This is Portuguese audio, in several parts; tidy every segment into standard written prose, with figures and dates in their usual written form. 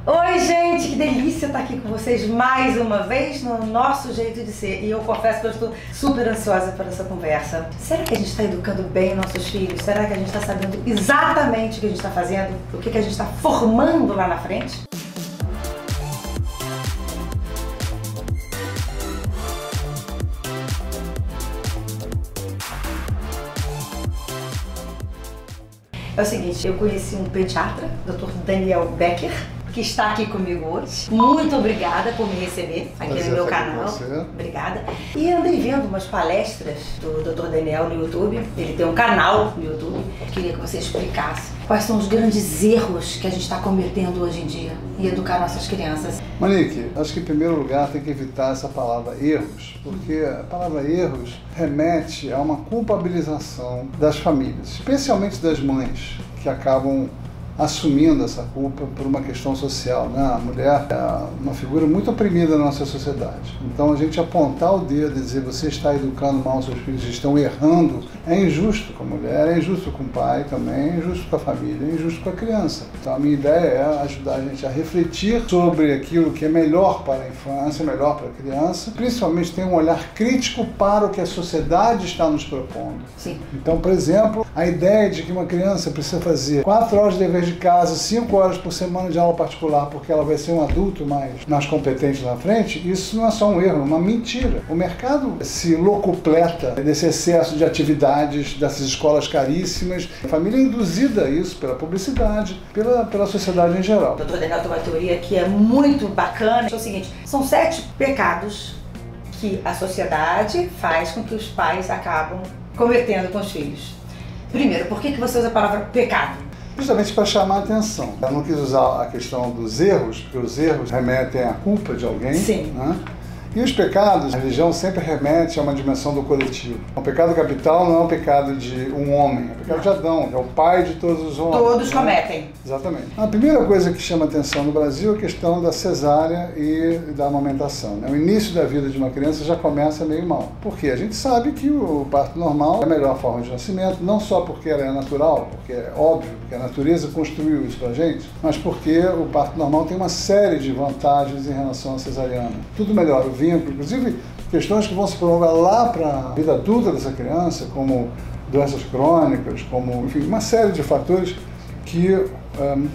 Oi gente, que delícia estar aqui com vocês mais uma vez no nosso jeito de ser. E eu confesso que eu estou super ansiosa por essa conversa. Será que a gente está educando bem nossos filhos? Será que a gente está sabendo exatamente o que a gente está fazendo? O que a gente está formando lá na frente? É o seguinte, eu conheci um pediatra, Dr. Daniel Becker, que está aqui comigo hoje. Muito obrigada por me receber aqui no meu canal. Obrigada. E andei vendo umas palestras do Dr. Daniel no YouTube. Ele tem um canal no YouTube. Queria que você explicasse quais são os grandes erros que a gente está cometendo hoje em dia em educar nossas crianças. Monique, acho que em primeiro lugar tem que evitar essa palavra erros, porque a palavra erros remete a uma culpabilização das famílias, especialmente das mães, que acabam assumindo essa culpa por uma questão social, né? A mulher é uma figura muito oprimida na nossa sociedade. Então a gente apontar o dedo e dizer você está educando mal seus filhos, estão errando, é injusto com a mulher, é injusto com o pai também, é injusto com a família, é injusto com a criança. Então a minha ideia é ajudar a gente a refletir sobre aquilo que é melhor para a infância, melhor para a criança, principalmente ter um olhar crítico para o que a sociedade está nos propondo. Sim. Então, por exemplo, a ideia de que uma criança precisa fazer 4 horas de dever de casa, 5 horas por semana de aula particular, porque ela vai ser um adulto mais competente na frente, isso não é só um erro, é uma mentira. O mercado se locupleta desse excesso de atividades, dessas escolas caríssimas. A família é induzida a isso pela publicidade, pela sociedade em geral. O Dr. Daniel tem uma teoria que é muito bacana. É o seguinte, são 7 pecados que a sociedade faz com que os pais acabam cometendo com os filhos. Primeiro, por que você usa a palavra pecado? Justamente para chamar a atenção. Eu não quis usar a questão dos erros, porque os erros remetem à culpa de alguém. Sim. Né? E os pecados, a religião sempre remete a uma dimensão do coletivo. O pecado capital não é um pecado de um homem, é o pecado de Adão, que é o pai de todos os homens. Todos cometem. Exatamente. A primeira coisa que chama atenção no Brasil é a questão da cesárea e da amamentação. O início da vida de uma criança já começa meio mal. Por quê? A gente sabe que o parto normal é a melhor forma de nascimento, não só porque ela é natural, porque é óbvio, porque a natureza construiu isso pra gente, mas porque o parto normal tem uma série de vantagens em relação à cesariana. Tudo melhora o vínculo, inclusive questões que vão se prolongar lá para a vida adulta dessa criança, como doenças crônicas, como, enfim, uma série de fatores que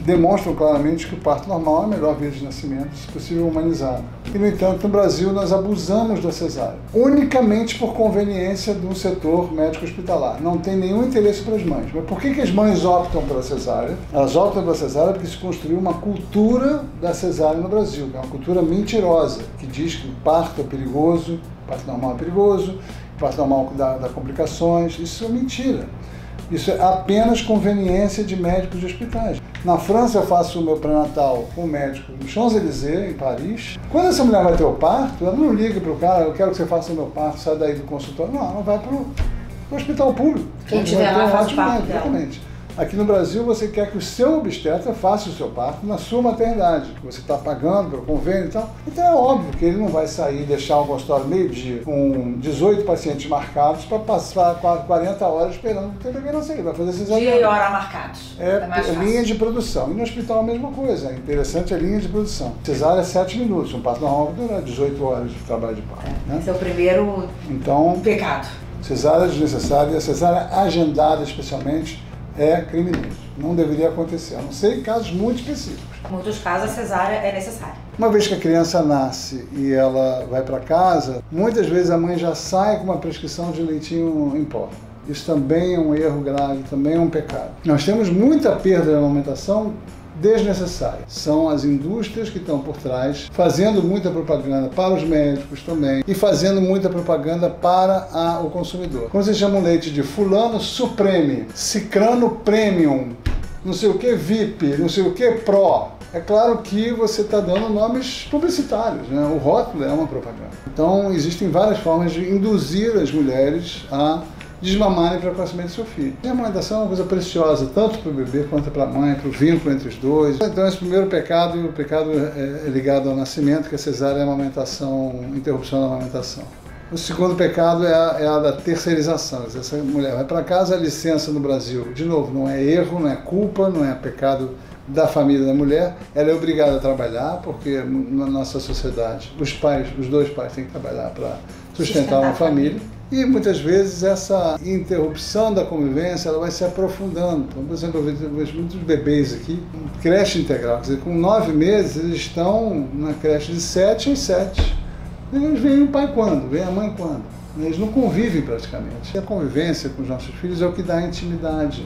demonstram claramente que o parto normal é a melhor via de nascimento, se possível humanizado. E, no entanto, no Brasil nós abusamos da cesárea, unicamente por conveniência do setor médico hospitalar. Não tem nenhum interesse para as mães. Mas por que as mães optam pela cesárea? Elas optam pela cesárea porque se construiu uma cultura da cesárea no Brasil, que é uma cultura mentirosa, que diz que o parto é perigoso, o parto normal é perigoso, o parto normal dá complicações. Isso é mentira. Isso é apenas conveniência de médicos de hospitais. Na França eu faço o meu pré-natal com o médico no Champs-Élysées, em Paris. Quando essa mulher vai ter o parto, ela não liga para o cara, eu quero que você faça o meu parto, sai daí do consultório. Não, ela vai para o hospital público. Quem tiver lá faz o parto dela. Exatamente. Aqui no Brasil você quer que o seu obstetra faça o seu parto na sua maternidade, que você está pagando pelo convênio e tal. Então é óbvio que ele não vai sair e deixar um consultório meio-dia com 18 pacientes marcados para passar 40 horas esperando que ele não sei, ele vai fazer cesariana. Dia e hora marcados. É linha de produção. E no hospital a mesma coisa. É interessante a linha de produção. Cesárea é 7 minutos, um parto normal vai durar 18 horas de trabalho de parto. Né? Esse é o primeiro pecado. Cesárea desnecessária, e a cesárea agendada especialmente, é criminoso. Não deveria acontecer, a não ser em casos muito específicos. Em muitos casos a cesárea é necessária. Uma vez que a criança nasce e ela vai para casa, muitas vezes a mãe já sai com uma prescrição de leitinho em pó. Isso também é um erro grave, também é um pecado. Nós temos muita perda de amamentação desnecessária. São as indústrias que estão por trás, fazendo muita propaganda para os médicos também e fazendo muita propaganda para o consumidor. Quando você chama um leite de fulano supreme, cicrano premium, não sei o que VIP, não sei o que pro, é claro que você está dando nomes publicitários, né? O rótulo é uma propaganda. Então existem várias formas de induzir as mulheres a desmamarem precocemente seu filho. A amamentação é uma coisa preciosa, tanto para o bebê quanto para a mãe, para o vínculo entre os dois. Então esse primeiro pecado, o pecado é ligado ao nascimento, que é a cesárea e a amamentação, interrupção da amamentação. O segundo pecado é a da terceirização. Essa mulher vai para casa, a licença no Brasil, de novo, não é erro, não é culpa, não é pecado da família da mulher, ela é obrigada a trabalhar, porque na nossa sociedade os dois pais têm que trabalhar para sustentar uma família. E muitas vezes essa interrupção da convivência ela vai se aprofundando. Então, por exemplo, eu vejo muitos bebês aqui, creche integral, quer dizer, com 9 meses eles estão na creche de 7 às 7. Eles veem o pai quando? Vem a mãe quando? Eles não convivem praticamente. E a convivência com os nossos filhos é o que dá intimidade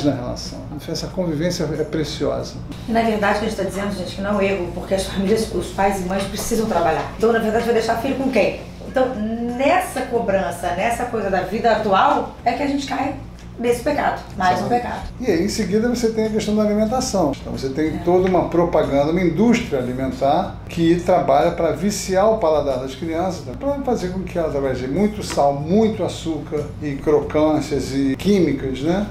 na relação. Essa convivência é preciosa. E na verdade, o que a gente está dizendo, gente, que não é um erro, porque as famílias, os pais e mães precisam trabalhar. Então, na verdade, vai deixar filho com quem? Então, nessa cobrança, nessa coisa da vida atual, é que a gente cai nesse pecado, mais um pecado. E aí, em seguida, você tem a questão da alimentação. Então, você tem toda uma propaganda, uma indústria alimentar que trabalha para viciar o paladar das crianças, né? Para fazer com que elas, através de muito sal, muito açúcar e crocâncias e químicas, né,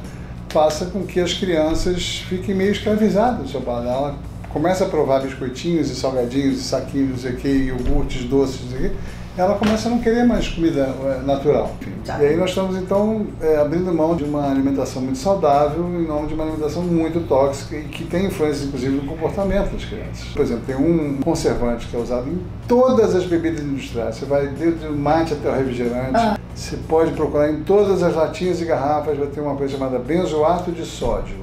faça com que as crianças fiquem meio escravizadas do seu paladar. Ela começa a provar biscoitinhos e salgadinhos e saquinhos, não sei o que, iogurtes, doces, não sei o que, ela começa a não querer mais comida natural. E aí nós estamos, então, abrindo mão de uma alimentação muito saudável em nome de uma alimentação muito tóxica e que tem influência, inclusive, no comportamento das crianças. Por exemplo, tem um conservante que é usado em todas as bebidas industriais. Você vai desde o mate até o refrigerante. Você pode procurar em todas as latinhas e garrafas, vai ter uma coisa chamada benzoato de sódio.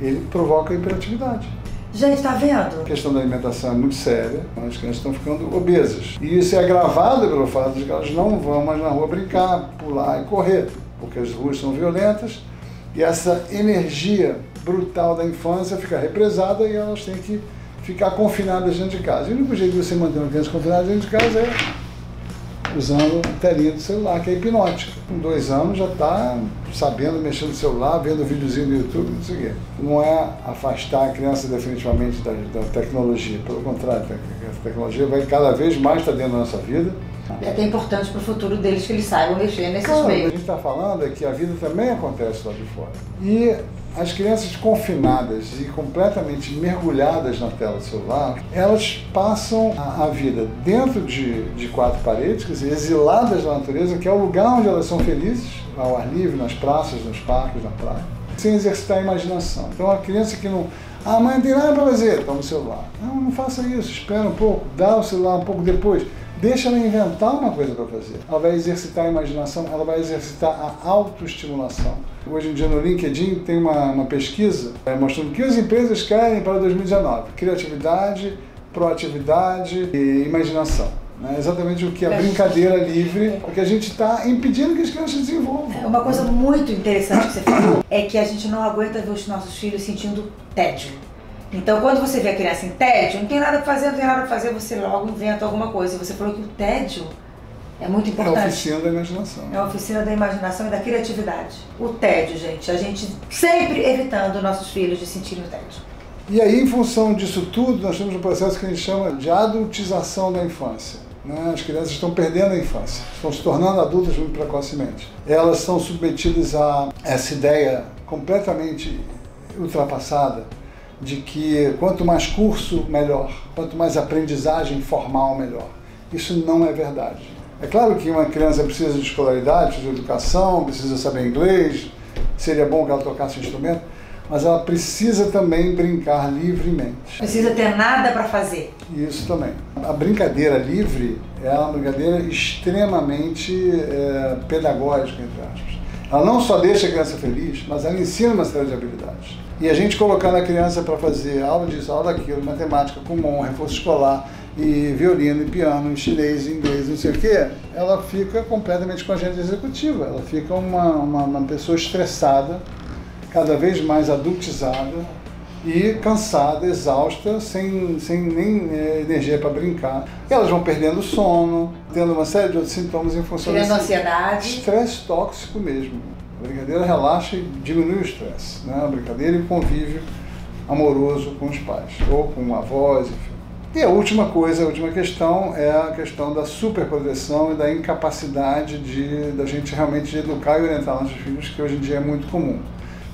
Ele provoca hiperatividade. Gente, tá vendo? A questão da alimentação é muito séria, as crianças estão ficando obesas. E isso é agravado pelo fato de que elas não vão mais na rua brincar, pular e correr, porque as ruas são violentas e essa energia brutal da infância fica represada e elas têm que ficar confinadas dentro de casa. E o único jeito de você manter uma criança confinada dentro de casa é usando a telinha do celular, que é hipnótica. Com 2 anos já está sabendo mexer no celular, vendo videozinho no YouTube, não sei o quê. Não é afastar a criança definitivamente da tecnologia, pelo contrário, a tecnologia vai cada vez mais estar dentro da nossa vida. É até importante para o futuro deles que eles saibam mexer nesses meios. O que a gente está falando é que a vida também acontece lá de fora. E as crianças confinadas e completamente mergulhadas na tela do celular, elas passam a vida dentro de 4 paredes, quer dizer, exiladas da natureza, que é o lugar onde elas são felizes, ao ar livre, nas praças, nos parques, na praia, sem exercitar a imaginação. Então a criança que não... Ah, mãe, não tem nada para fazer, toma o celular. Não faça isso, espera um pouco, dá o celular um pouco depois. Deixa ela inventar uma coisa para fazer. Ela vai exercitar a imaginação, ela vai exercitar a autoestimulação. Hoje em dia no LinkedIn tem uma pesquisa mostrando o que as empresas querem para 2019. Criatividade, proatividade e imaginação. É exatamente o que a brincadeira livre, porque a gente está impedindo que as crianças desenvolvam. Uma coisa muito interessante que você falou é que a gente não aguenta ver os nossos filhos sentindo tédio. Então, quando você vê a criança em tédio, não tem nada para fazer, você logo inventa alguma coisa. Você falou que o tédio é muito importante. É a oficina da imaginação. É a oficina da imaginação e da criatividade. O tédio, gente, a gente sempre evitando nossos filhos de sentirem o tédio. E aí, em função disso tudo, nós temos um processo que a gente chama de adultização da infância. As crianças estão perdendo a infância, estão se tornando adultas muito precocemente. Elas são submetidas a essa ideia completamente ultrapassada de que quanto mais curso, melhor. Quanto mais aprendizagem formal, melhor. Isso não é verdade. É claro que uma criança precisa de escolaridade, precisa de educação, precisa saber inglês, seria bom que ela tocasse um instrumento, mas ela precisa também brincar livremente. Precisa ter nada para fazer. Isso também. A brincadeira livre é uma brincadeira extremamente pedagógica, entre aspas. Ela não só deixa a criança feliz, mas ela ensina uma série de habilidades. E a gente colocando a criança para fazer aula disso, aula daquilo, matemática, Kumon, reforço escolar, e violino, e piano, e chinês, e inglês, não sei o quê, ela fica completamente com a agenda executiva. Ela fica uma pessoa estressada, cada vez mais adultizada e cansada, exausta, sem nem energia para brincar. E elas vão perdendo sono, tendo uma série de outros sintomas em função desse ansiedade. Estresse tóxico mesmo. A brincadeira relaxa e diminui o estresse, né? A brincadeira e o convívio amoroso com os pais, ou com avós, enfim. E a última coisa, a última questão é a questão da superproteção e da incapacidade da gente realmente educar e orientar nossos filhos, que hoje em dia é muito comum.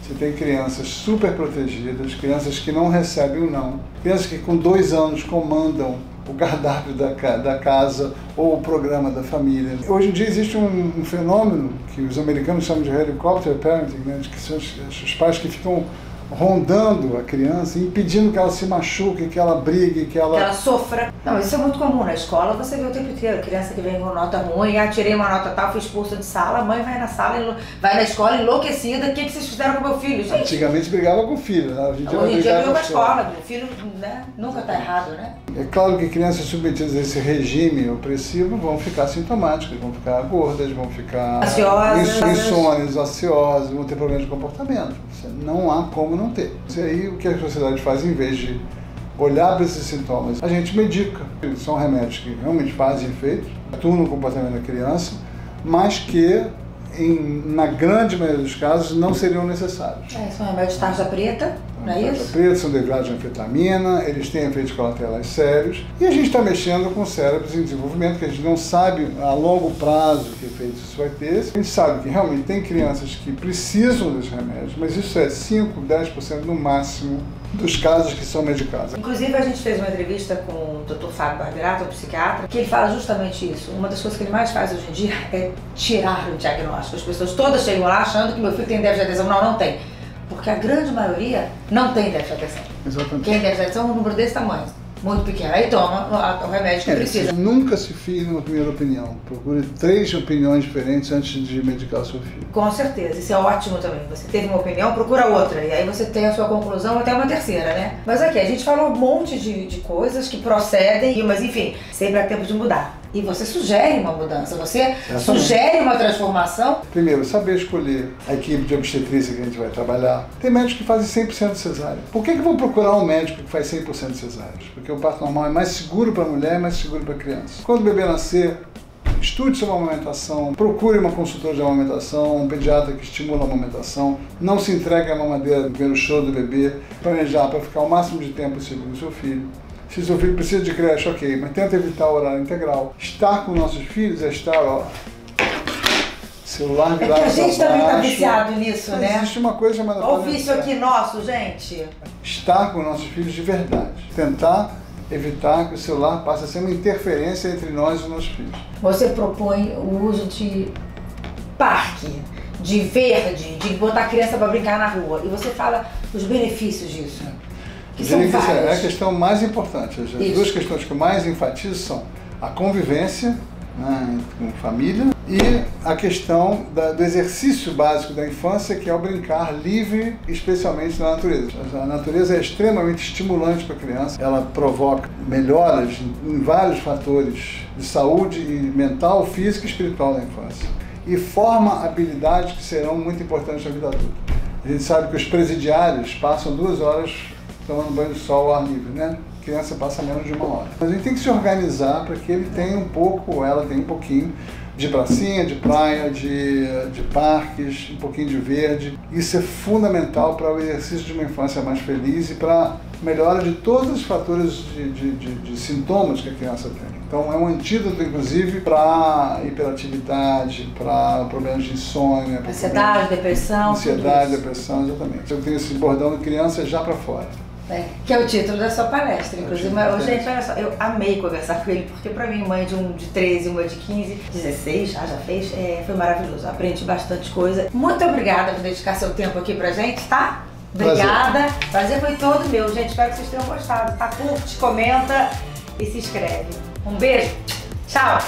Você tem crianças super protegidas, crianças que não recebem o não, crianças que com 2 anos comandam o cardápio da casa ou o programa da família. Hoje em dia existe um fenômeno que os americanos chamam de helicopter parenting, né, que são os pais que ficam rondando a criança, impedindo que ela se machuque, que ela brigue, que ela sofra. Não, isso é muito comum na escola, você vê o tempo inteiro, criança que vem com nota ruim, tirei uma nota tal, fui expulsa de sala, a mãe vai na sala, vai na escola enlouquecida, o que vocês fizeram com meu filho? Gente, antigamente brigava com o filho, né? Hoje em dia briga com a escola, o filho, né? Nunca tá errado, né? É claro que crianças submetidas a esse regime opressivo vão ficar sintomáticas, vão ficar gordas, vão ficar insônias, ansiosas, vão ter problemas de comportamento. Não há como não ter. E aí o que a sociedade faz, em vez de olhar para esses sintomas, a gente medica. São remédios que realmente fazem efeito, atuam no comportamento da criança, mas que na grande maioria dos casos não seriam necessários. São remédios de tarja preta, não é isso? Tarja preta, são derivados de anfetamina, eles têm efeitos colaterais sérios e a gente está mexendo com cérebros em desenvolvimento, que a gente não sabe a longo prazo que efeitos isso vai ter. A gente sabe que realmente tem crianças que precisam desses remédios, mas isso é 5, 10% no máximo dos casos que são medicados. Inclusive, a gente fez uma entrevista com o Dr. Fábio Barberato, um psiquiatra, que ele fala justamente isso. Uma das coisas que ele mais faz hoje em dia é tirar o diagnóstico. As pessoas todas chegam lá achando que meu filho tem déficit de atenção. Não, não tem. Porque a grande maioria não tem déficit de atenção. Exatamente. Quem tem déficit de atenção é um número desse tamanho, muito pequeno. Aí toma o remédio que precisa. Nunca se fie numa primeira opinião. Procure 3 opiniões diferentes antes de medicar o seu filho. Com certeza, isso é ótimo também. Você teve uma opinião, procura outra. E aí você tem a sua conclusão até uma terceira, né? Mas aqui, a gente falou um monte de coisas que procedem, mas enfim, sempre há tempo de mudar. E você sugere uma mudança, você sugere uma transformação. Primeiro, saber escolher a equipe de obstetrícia que a gente vai trabalhar. Tem médicos que fazem 100% cesárea. Por que eu vou procurar um médico que faz 100% cesáreas? Porque o parto normal é mais seguro para a mulher, é mais seguro para a criança. Quando o bebê nascer, estude sobre a amamentação, procure uma consultora de amamentação, um pediatra que estimula a amamentação, não se entregue à mamadeira no primeiro choro do bebê, planejar para ficar o máximo de tempo possível com o seu filho. Se o seu filho precisa de creche, ok, mas tenta evitar o horário integral. Estar com nossos filhos é estar, celular virado para baixo. A gente também está viciado nisso, né? Existe uma coisa chamada... Olha o vício aqui nosso, gente. Estar com nossos filhos de verdade. Tentar evitar que o celular passe a ser uma interferência entre nós e os nossos filhos. Você propõe o uso de parque, de verde, de botar a criança para brincar na rua. E você fala os benefícios disso. Que são vários. É a questão mais importante. As duas questões que eu mais enfatizo são a convivência, né, com família, e a questão do exercício básico da infância, que é o brincar livre, especialmente na natureza. A natureza é extremamente estimulante para a criança, ela provoca melhoras em vários fatores de saúde mental, física e espiritual da infância, e forma habilidades que serão muito importantes na vida adulta. A gente sabe que os presidiários passam 2 horas tomando banho de sol ao ar livre, né? A criança passa menos de 1 hora. Mas a gente tem que se organizar para que ele tenha um pouco, ou ela tenha um pouquinho de pracinha, de praia, de parques, um pouquinho de verde. Isso é fundamental para o exercício de uma infância mais feliz e para a melhora de todos os fatores de sintomas que a criança tem. Então é um antídoto, inclusive, para hiperatividade, para problemas de insônia. Ansiedade, depressão. Ansiedade, depressão, exatamente. Eu tenho esse bordão de criança já para fora. Que é o título da sua palestra, inclusive. Mas, gente, olha só, eu amei conversar com ele, porque pra mim, mãe de um de 13 e uma de 15, 16, já fez, foi maravilhoso. Aprendi bastante coisa. Muito obrigada por dedicar seu tempo aqui pra gente, tá? Obrigada. Prazer foi todo meu, gente. Espero que vocês tenham gostado, tá? Curte, comenta e se inscreve. Um beijo. Tchau.